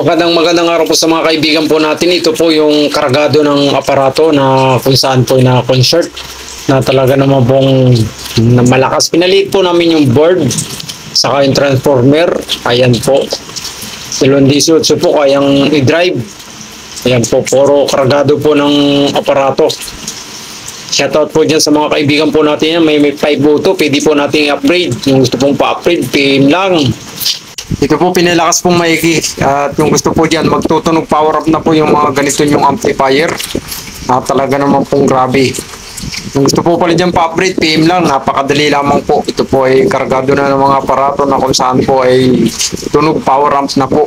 Magandang araw po sa mga kaibigan po natin. Ito po yung kargado ng aparato na kung saan po na-concert na talaga naman pong malakas. Pinalit po namin yung board saka yung transformer. Ayan po. Silon 18 po kayang i-drive. Ayan po, puro kargado po ng aparato. Shoutout po dyan sa mga kaibigan po natin yan. May 5 auto, pwede po natin i-upgrade. Yung gusto pong pa-upgrade, PM lang. Ito po pinalakas pong maigi at yung gusto po dyan magtutunog power up na po yung mga ganito yung amplifier at talaga naman pong grabe. Yung gusto po pala dyan pa-upgrade, PM lang, napakadali lamang po. Ito po ay kargado na ng mga aparato na kung saan po ay tunog power amps na po.